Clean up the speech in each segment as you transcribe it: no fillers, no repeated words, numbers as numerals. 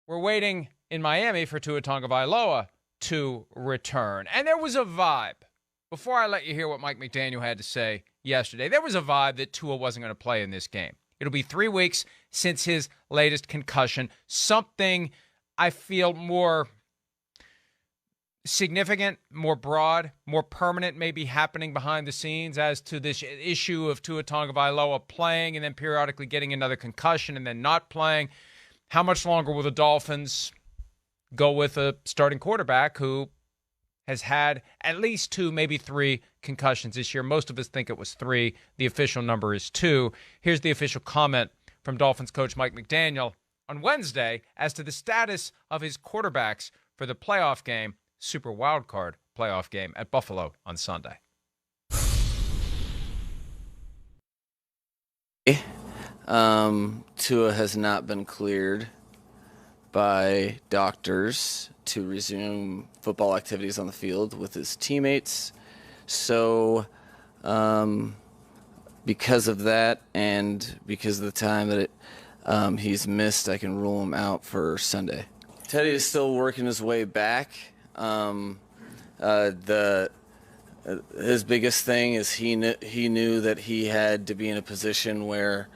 we're waiting in Miami for Tua Tagovailoa to return. And there was a vibe. Before I let you hear what Mike McDaniel had to say yesterday, there was a vibe that Tua wasn't going to play in this game. It'll be 3 weeks since his latest concussion. Something I feel more significant, more broad, more permanent may be happening behind the scenes as to this issue of Tua Tagovailoa playing and then periodically getting another concussion and then not playing. How much longer will the Dolphins go with a starting quarterback who has had at least 2, maybe 3 concussions this year? Most of us think it was 3. The official number is 2. Here's the official comment from Dolphins coach Mike McDaniel on Wednesday as to the status of his quarterbacks for the playoff game, Super Wildcard playoff game at Buffalo on Sunday. Tua has not been cleared by doctors to resume football activities on the field with his teammates. So because of that and because of the time that he's missed, I can rule him out for Sunday. Teddy is still working his way back. His biggest thing is he knew that he had to be in a position where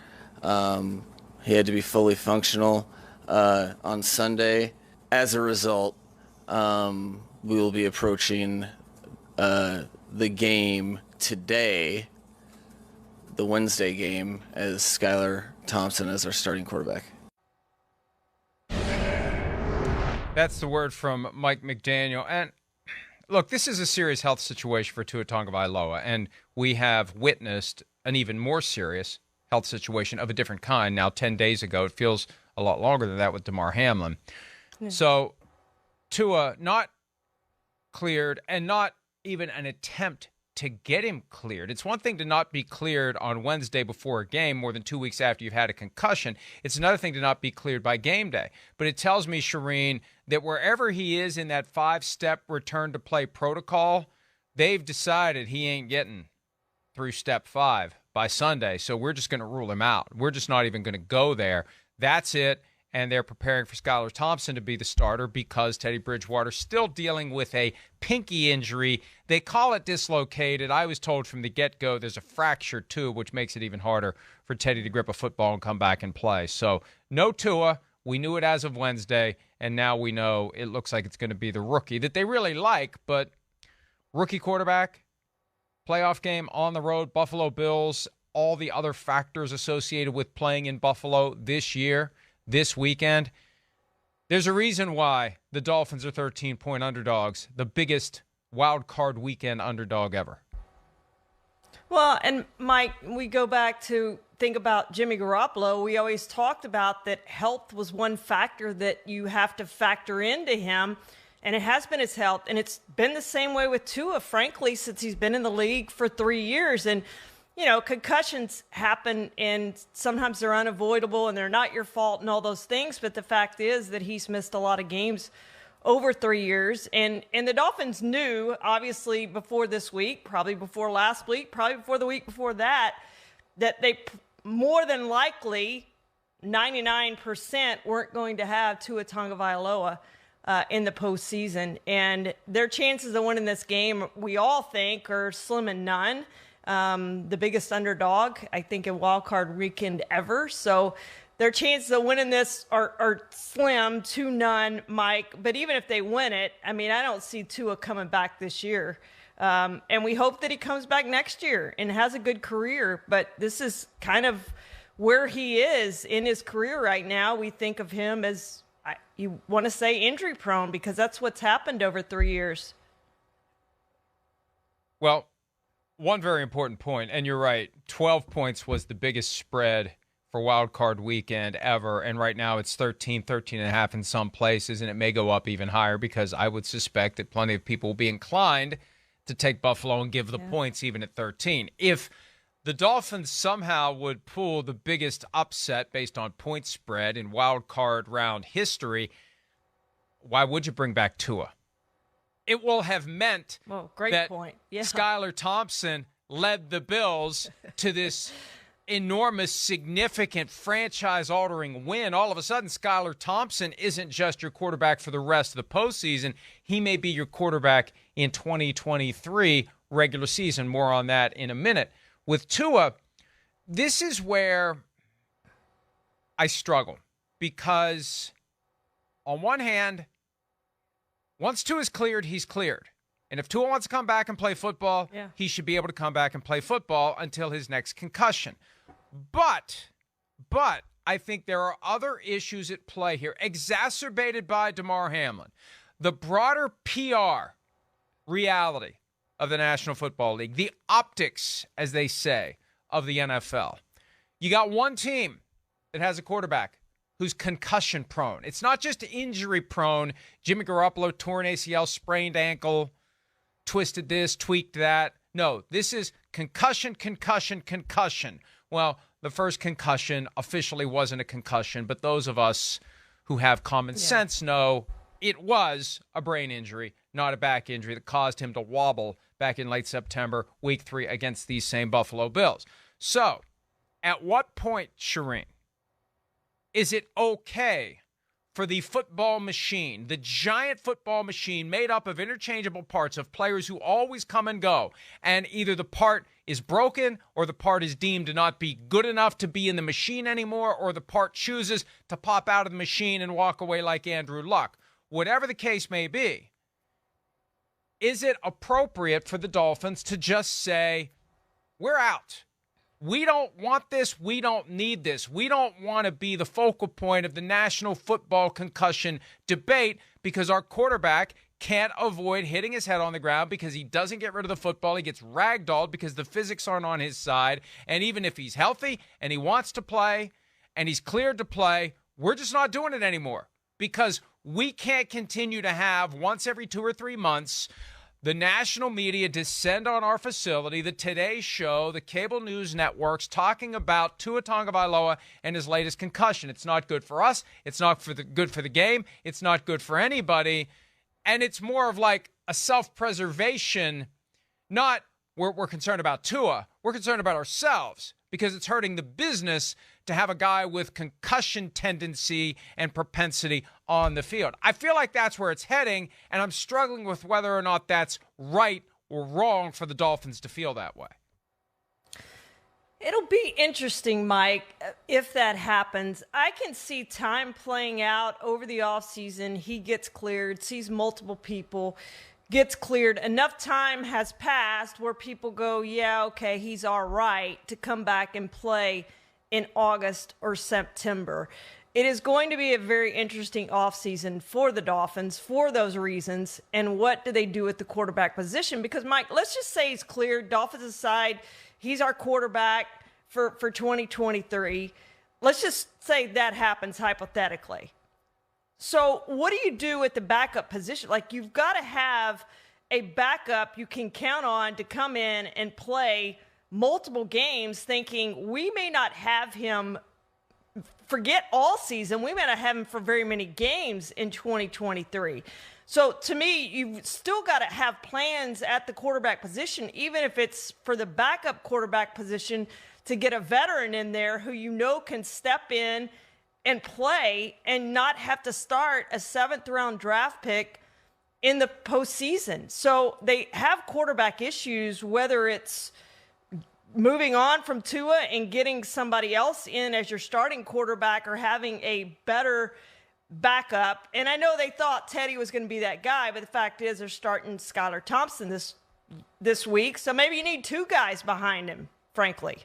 he had to be fully functional on Sunday. As a result, we will be approaching the game today, the Wednesday game, as Skylar Thompson as our starting quarterback. That's the word from Mike McDaniel. And look, this is a serious health situation for Tua Tagovailoa, and we have witnessed an even more serious health situation of a different kind now 10 days ago. It feels a lot longer than that with Damar Hamlin. Yeah. So Tua not cleared and not even an attempt to get him cleared. It's one thing to not be cleared on Wednesday before a game more than 2 weeks after you've had a concussion. It's another thing to not be cleared by game day. But it tells me, Charean, that wherever he is in that 5-step return to play protocol, they've decided he ain't getting through step 5 by Sunday. So we're just going to rule him out. We're just not even going to go there. That's it. And they're preparing for Skylar Thompson to be the starter because Teddy Bridgewater's still dealing with a pinky injury. They call it dislocated. I was told from the get-go there's a fracture too, which makes it even harder for Teddy to grip a football and come back and play. So no Tua. We knew it as of Wednesday, and now we know it looks like it's going to be the rookie that they really like, but rookie quarterback, playoff game on the road, Buffalo Bills, all the other factors associated with playing in Buffalo this year, this weekend. There's a reason why the Dolphins are 13-point underdogs, the biggest wild card weekend underdog ever. Well, and Mike, we go back to think about Jimmy Garoppolo. We always talked about that health was one factor that you have to factor into him, and it has been his health. And it's been the same way with Tua, frankly, since he's been in the league for 3 years. And you know, concussions happen and sometimes they're unavoidable and they're not your fault and all those things. But the fact is that he's missed a lot of games over 3 years. And the Dolphins knew, obviously, before this week, probably before last week, probably before the week before that, that they more than likely 99% weren't going to have Tua Tagovailoa in the postseason. And their chances of winning this game, we all think, are slim and none. The biggest underdog, I think, in wild card weekend ever. So their chances of winning this are slim to none, Mike. But even if they win it, I mean, I don't see Tua coming back this year. And we hope that he comes back next year and has a good career. But this is kind of where he is in his career right now. We think of him as, you want to say, injury prone, because that's what's happened over 3 years. Well, one very important point, and you're right, 12 points was the biggest spread for Wild Card Weekend ever, and right now it's 13 and a half in some places, and it may go up even higher because I would suspect that plenty of people will be inclined to take Buffalo and give the points even at 13. If the Dolphins somehow would pull the biggest upset based on point spread in Wild Card round history, why would you bring back Tua? It will have meant great that point. Yeah. Skylar Thompson led the Bills to this enormous, significant, franchise-altering win, all of a sudden Skylar Thompson isn't just your quarterback for the rest of the postseason. He may be your quarterback in 2023 regular season. More on that in a minute. With Tua, this is where I struggle because on one hand, once Tua's cleared, he's cleared. And if Tua wants to come back and play football, he should be able to come back and play football until his next concussion. But I think there are other issues at play here, exacerbated by Damar Hamlin. The broader PR reality of the National Football League, the optics, as they say, of the NFL. You got one team that has a quarterback who's concussion prone. It's not just injury prone. Jimmy Garoppolo, torn ACL, sprained ankle, twisted this, tweaked that. No, this is concussion. Well, the first concussion officially wasn't a concussion, but those of us who have common sense know it was a brain injury, not a back injury that caused him to wobble back in late September, week 3 against these same Buffalo Bills. So, at what point, Charean, is it okay for the football machine, the giant football machine made up of interchangeable parts of players who always come and go, and either the part is broken or the part is deemed to not be good enough to be in the machine anymore, or the part chooses to pop out of the machine and walk away like Andrew Luck? Whatever the case may be, is it appropriate for the Dolphins to just say, we're out? We don't want this. We don't need this. We don't want to be the focal point of the national football concussion debate because our quarterback can't avoid hitting his head on the ground because he doesn't get rid of the football. He gets ragdolled because the physics aren't on his side. And even if he's healthy and he wants to play and he's cleared to play, we're just not doing it anymore because we can't continue to have once every 2 or 3 months the national media descend on our facility, the Today Show, the cable news networks, talking about Tua Tagovailoa and his latest concussion. It's not good for us. It's not good for the game. It's not good for anybody. And it's more of like a self-preservation, not we're concerned about Tua. We're concerned about ourselves because it's hurting the business to have a guy with concussion tendency and propensity on the field. I feel like that's where it's heading, and I'm struggling with whether or not that's right or wrong for the Dolphins to feel that way. It'll be interesting, Mike, if that happens. I can see time playing out over the offseason. He gets cleared, sees multiple people, gets cleared. Enough time has passed where people go, yeah, okay, he's all right, to come back and play in August or September. It is going to be a very interesting offseason for the Dolphins for those reasons. And what do they do at the quarterback position? Because, Mike, let's just say he's cleared. Dolphins aside, he's our quarterback for 2023. Let's just say that happens hypothetically. So what do you do at the backup position? Like, you've got to have a backup you can count on to come in and play multiple games, thinking we may not have him, forget all season, we may not have him for very many games in 2023. So to me, you've still got to have plans at the quarterback position, even if it's for the backup quarterback position, to get a veteran in there who you know can step in and play and not have to start a 7th-round draft pick in the postseason. So they have quarterback issues, whether it's moving on from Tua and getting somebody else in as your starting quarterback or having a better backup. And I know they thought Teddy was going to be that guy, but the fact is they're starting Skylar Thompson this week. So maybe you need 2 guys behind him, frankly.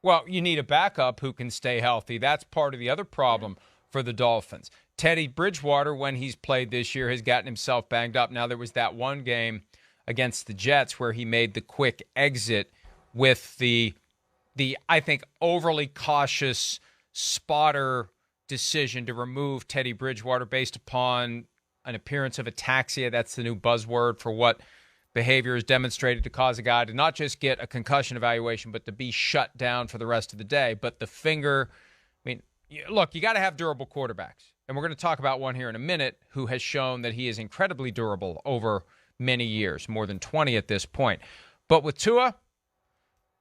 Well, you need a backup who can stay healthy. That's part of the other problem for the Dolphins. Teddy Bridgewater, when he's played this year, has gotten himself banged up. Now, there was that one game against the Jets where he made the quick exit with the I think, overly cautious spotter decision to remove Teddy Bridgewater based upon an appearance of ataxia. That's the new buzzword for what behavior is demonstrated to cause a guy to not just get a concussion evaluation, but to be shut down for the rest of the day. But the finger, I mean, look, you got to have durable quarterbacks. And we're going to talk about one here in a minute who has shown that he is incredibly durable over many years, more than 20 at this point. But with Tua,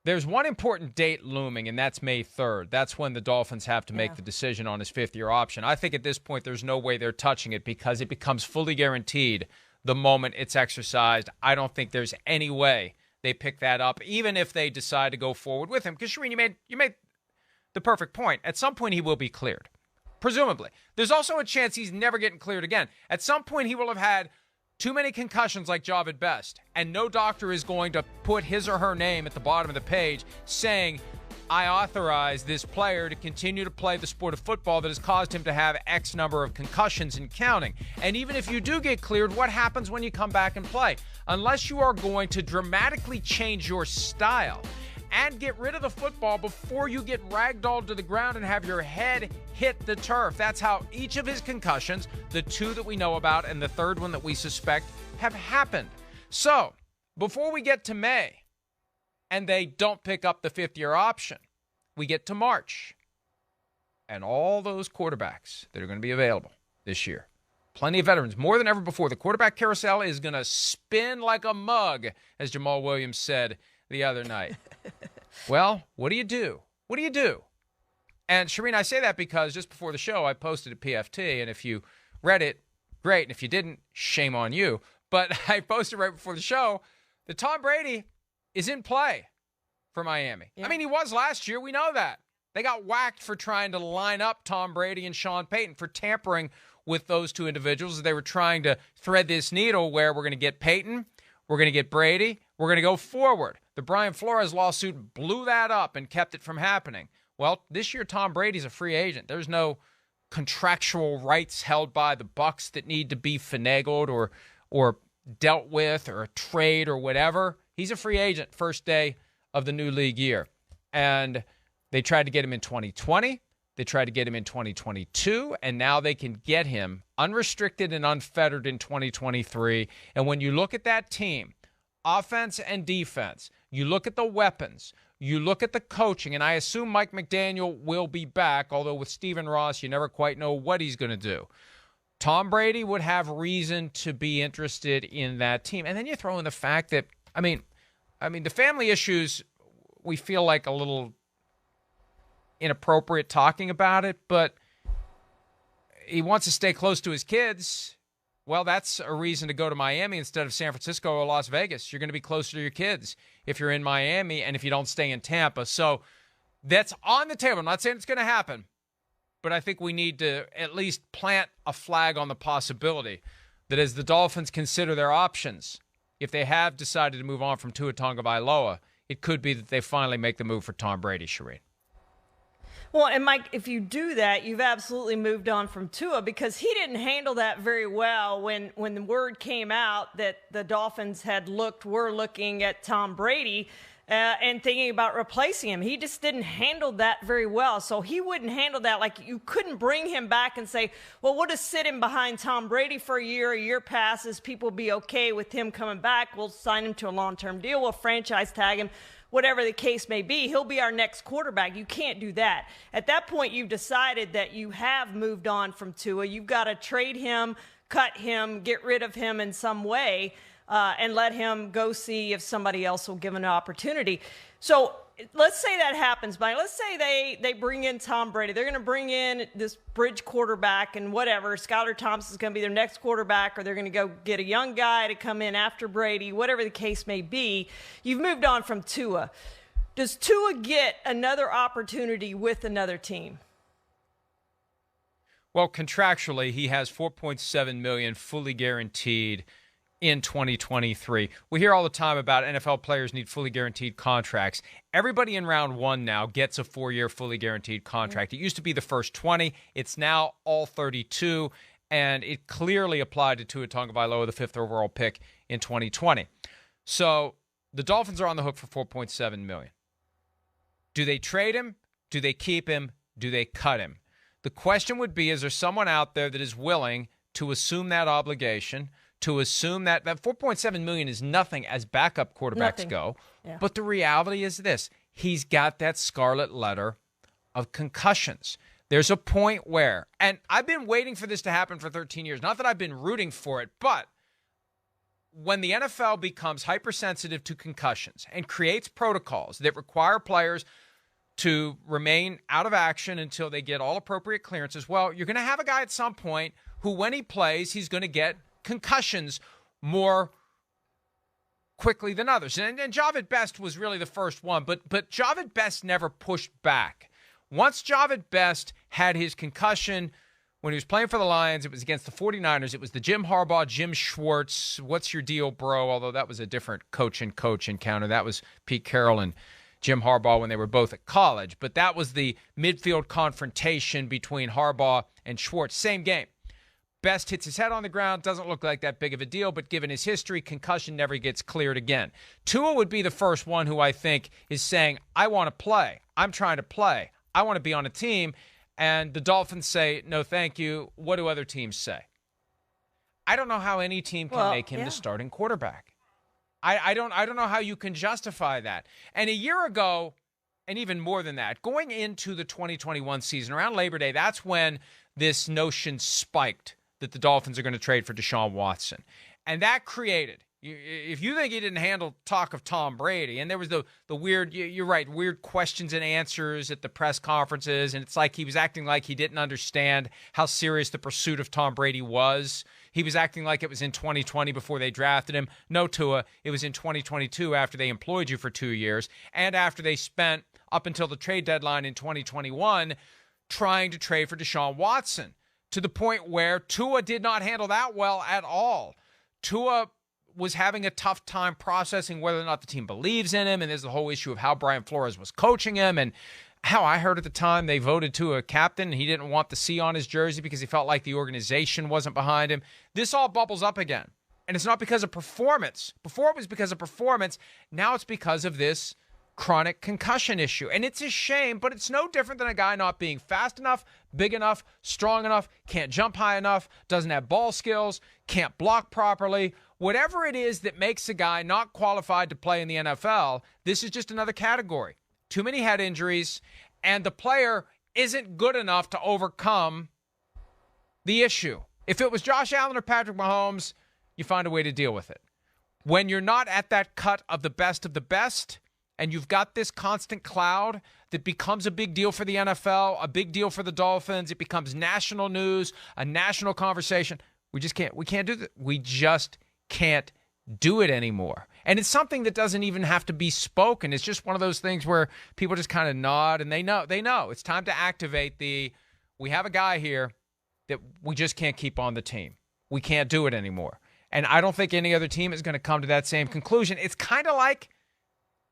There's one important date looming, and that's May 3rd. That's when the Dolphins have to make the decision on his fifth-year option. I think at this point there's no way they're touching it because it becomes fully guaranteed the moment it's exercised. I don't think there's any way they pick that up, even if they decide to go forward with him. Because, Charean, you made the perfect point. At some point he will be cleared, presumably. There's also a chance he's never getting cleared again. At some point he will have had too many concussions like Javid Best, and no doctor is going to put his or her name at the bottom of the page saying, I authorize this player to continue to play the sport of football that has caused him to have X number of concussions and counting. And even if you do get cleared, what happens when you come back and play? Unless you are going to dramatically change your style and get rid of the football before you get ragdolled to the ground and have your head hit the turf. That's how each of his concussions, the two that we know about and the third one that we suspect, have happened. So, before we get to May and they don't pick up the fifth-year option, we get to March and all those quarterbacks that are going to be available this year. Plenty of veterans, more than ever before. The quarterback carousel is going to spin like a mug, as Jamal Williams said the other night. Well, what do you do? What do you do? And, Charean, I say that because just before the show, I posted a PFT, and if you read it, great. And if you didn't, shame on you. But I posted right before the show that Tom Brady is in play for Miami. Yeah. I mean, he was last year. We know that. They got whacked for trying to line up Tom Brady and Sean Payton, for tampering with those two individuals. They were trying to thread this needle where we're going to get Payton, we're going to get Brady, we're going to go forward. The Brian Flores lawsuit blew that up and kept it from happening. Well, this year Tom Brady's a free agent. There's no contractual rights held by the Bucs that need to be finagled or dealt with, or a trade or whatever. He's a free agent first day of the new league year. And they tried to get him in 2020. They tried to get him in 2022, and now they can get him unrestricted and unfettered in 2023. And when you look at that team, offense and defense, you look at the weapons, you look at the coaching, and I assume Mike McDaniel will be back, although with Stephen Ross, you never quite know what he's going to do. Tom Brady would have reason to be interested in that team. And then you throw in the fact that, I mean, the family issues, we feel like a little inappropriate talking about it, but he wants to stay close to his kids. Well, that's a reason to go to Miami instead of San Francisco or Las Vegas. You're going to be closer to your kids if you're in Miami and if you don't stay in Tampa. So that's on the table. I'm not saying it's going to happen, but I think we need to at least plant a flag on the possibility that as the Dolphins consider their options, if they have decided to move on from Tua Tagovailoa, it could be that they finally make the move for Tom Brady, Charean. Well, and Mike, if you do that, you've absolutely moved on from Tua, because he didn't handle that very well when the word came out that the Dolphins were looking at Tom Brady and thinking about replacing him. He just didn't handle that very well. So he wouldn't handle that. Like, you couldn't bring him back and say, well, we'll just sit him behind Tom Brady for a year passes, people will be okay with him coming back, we'll sign him to a long-term deal, we'll franchise tag him. Whatever the case may be, he'll be our next quarterback. You can't do that. At that point, you've decided that you have moved on from Tua. You've got to trade him, cut him, get rid of him in some way, and let him go see if somebody else will give him an opportunity. So let's say that happens, Mike. Let's say they bring in Tom Brady. They're going to bring in this bridge quarterback and whatever. Skylar Thompson is going to be their next quarterback, or they're going to go get a young guy to come in after Brady, whatever the case may be. You've moved on from Tua. Does Tua get another opportunity with another team? Well, contractually, he has $4.7 million fully guaranteed in 2023. We hear all the time about NFL players need fully guaranteed contracts. Everybody in round one now gets a 4-year fully guaranteed contract. It used to be the first 20. It's now all 32, and it clearly applied to Tua Tagovailoa, the 5th overall pick in 2020. So the Dolphins are on the hook for $4.7 million. Do they trade him? Do they keep him? Do they cut him? The question would be, is there someone out there that is willing to assume that obligation, to assume that $4.7 million is nothing as backup quarterbacks go. Yeah. But the reality is this. He's got that scarlet letter of concussions. There's a point where, and I've been waiting for this to happen for 13 years. Not that I've been rooting for it, but when the NFL becomes hypersensitive to concussions and creates protocols that require players to remain out of action until they get all appropriate clearances, well, you're going to have a guy at some point who, when he plays, he's going to get concussions more quickly than others. And Javid Best was really the first one, but Javid Best never pushed back. Once Javid Best had his concussion when he was playing for the Lions, it was against the 49ers. It was the Jim Harbaugh, Jim Schwartz, what's your deal, bro? Although that was a different coach encounter. That was Pete Carroll and Jim Harbaugh when they were both at college. But that was the midfield confrontation between Harbaugh and Schwartz. Same game. Best hits his head on the ground. Doesn't look like that big of a deal, but given his history, concussion never gets cleared again. Tua would be the first one who I think is saying, I want to play. I'm trying to play. I want to be on a team. And the Dolphins say, no, thank you. What do other teams say? I don't know how any team can make him the starting quarterback. I don't know how you can justify that. And a year ago, and even more than that, going into the 2021 season, around Labor Day, that's when this notion spiked that the Dolphins are going to trade for Deshaun Watson. And that created, if you think he didn't handle talk of Tom Brady, and there was the weird, you're right, weird questions and answers at the press conferences, and it's like he was acting like he didn't understand how serious the pursuit of Tom Brady was. He was acting like it was in 2020 before they drafted him. No, Tua, it was in 2022 after they employed you for 2 years, and after they spent up until the trade deadline in 2021 trying to trade for Deshaun Watson, to the point where Tua did not handle that well at all. Tua was having a tough time processing whether or not the team believes in him, and there's the whole issue of how Brian Flores was coaching him, and how I heard at the time they voted Tua captain, and he didn't want the C on his jersey because he felt like the organization wasn't behind him. This all bubbles up again, and it's not because of performance. Before it was because of performance, now it's because of this chronic concussion issue. And it's a shame, but it's no different than a guy not being fast enough, big enough, strong enough, can't jump high enough, doesn't have ball skills, can't block properly. Whatever it is that makes a guy not qualified to play in the NFL, this is just another category. Too many head injuries, and the player isn't good enough to overcome the issue. If it was Josh Allen or Patrick Mahomes, you find a way to deal with it. When you're not at that cut of the best, and you've got this constant cloud that becomes a big deal for the NFL, a big deal for the Dolphins, it becomes national news, a national conversation. We can't do that. We just can't do it anymore. And it's something that doesn't even have to be spoken. It's just one of those things where people just kind of nod and they know it's time to activate we have a guy here that we just can't keep on the team. We can't do it anymore. And I don't think any other team is going to come to that same conclusion. It's kind of like,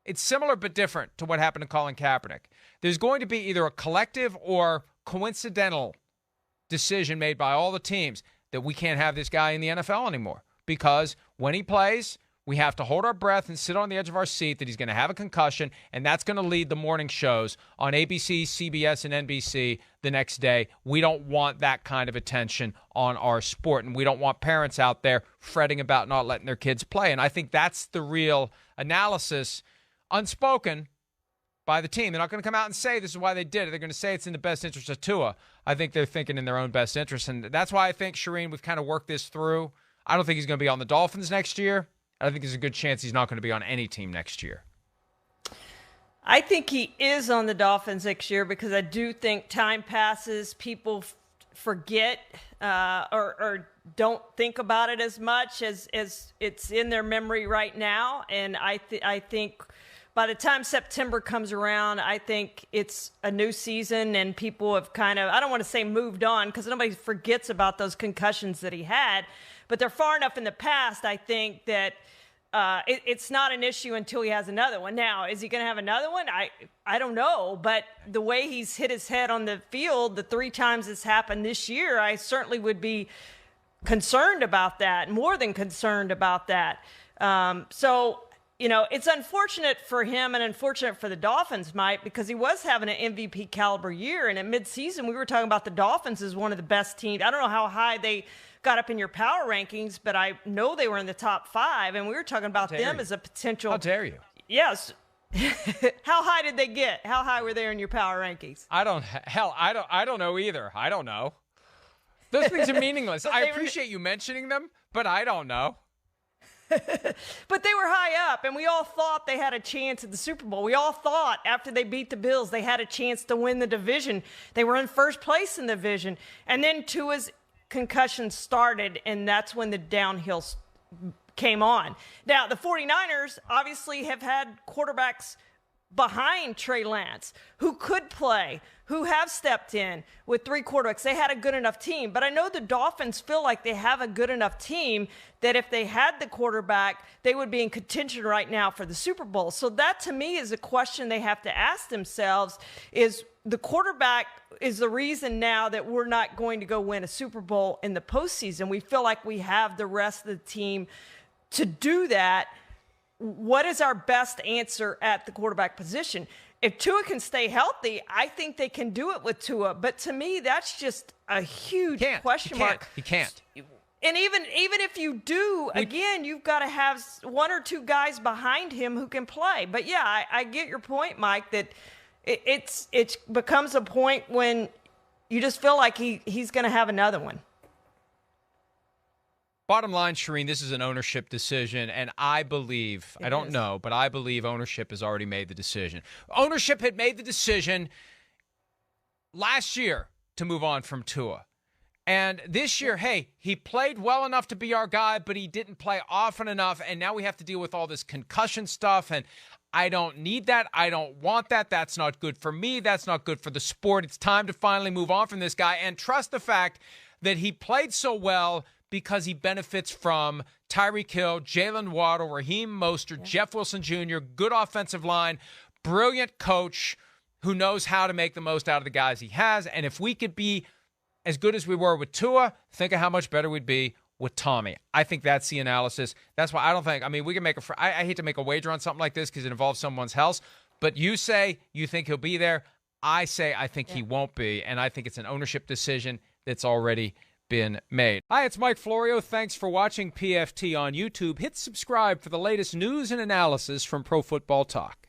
it's similar but different to what happened to Colin Kaepernick. There's going to be either a collective or coincidental decision made by all the teams that we can't have this guy in the NFL anymore. Because when he plays, we have to hold our breath and sit on the edge of our seat that he's going to have a concussion, and that's going to lead the morning shows on ABC, CBS, and NBC the next day. We don't want that kind of attention on our sport, and we don't want parents out there fretting about not letting their kids play. And I think that's the real analysis, unspoken by the team. They're not going to come out and say this is why they did it. They're going to say it's in the best interest of Tua. I think they're thinking in their own best interest, and that's why I think, Charean, we've kind of worked this through. I don't think he's going to be on the Dolphins next year. I think there's a good chance he's not going to be on any team next year. I think he is on the Dolphins next year because I do think time passes, people forget or don't think about it as much as it's in their memory right now. And I think by the time September comes around, I think it's a new season and people have kind of, I don't want to say moved on because nobody forgets about those concussions that he had, but they're far enough in the past, I think, that it's not an issue until he has another one. Now, is he going to have another one? I don't know, but the way he's hit his head on the field, the 3 times it's happened this year, I certainly would be concerned about that, more than concerned about that. So, you know, it's unfortunate for him and unfortunate for the Dolphins, Mike, because he was having an MVP caliber year. And at midseason, we were talking about the Dolphins as one of the best teams. I don't know how high they got up in your power rankings, but I know they were in the top 5. And we were talking about them as a potential. How dare you? Yes. How high did they get? How high were they in your power rankings? I don't know either. I don't know. Those things are meaningless. I appreciate you mentioning them, but I don't know. But they were high up, and we all thought they had a chance at the Super Bowl. We all thought after they beat the Bills, they had a chance to win the division. They were in first place in the division. And then Tua's concussion started, and that's when the downhill came on. Now, the 49ers obviously have had quarterbacks behind Trey Lance who could play, who have stepped in with 3 quarterbacks. They had a good enough team. But I know the Dolphins feel like they have a good enough team that if they had the quarterback, they would be in contention right now for the Super Bowl. So that, to me, is a question they have to ask themselves, is the quarterback is the reason now that we're not going to go win a Super Bowl in the postseason. We feel like we have the rest of the team to do that. What is our best answer at the quarterback position? If Tua can stay healthy, I think they can do it with Tua. But to me, that's just a huge question mark. He can't. And even if you do, again, you've got to have 1 or 2 guys behind him who can play. But yeah, I get your point, Mike, that it becomes a point when you just feel like he's going to have another one. Bottom line, Charean, this is an ownership decision, and I believe, I don't know, but I believe ownership has already made the decision. Ownership had made the decision last year to move on from Tua. And this year, hey, he played well enough to be our guy, but he didn't play often enough, and now we have to deal with all this concussion stuff, and I don't need that. I don't want that. That's not good for me. That's not good for the sport. It's time to finally move on from this guy and trust the fact that he played so well because he benefits from Tyreek Hill, Jalen Waddle, Raheem Mostert, Jeff Wilson Jr., good offensive line, brilliant coach who knows how to make the most out of the guys he has. And if we could be as good as we were with Tua, think of how much better we'd be with Tommy. I think that's the analysis. That's why I don't think, I mean, we can make I hate to make a wager on something like this because it involves someone's health, but you say you think he'll be there. I say I think he won't be, and I think it's an ownership decision that's already been made. Hi, it's Mike Florio. Thanks for watching PFT on YouTube. Hit subscribe for the latest news and analysis from Pro Football Talk.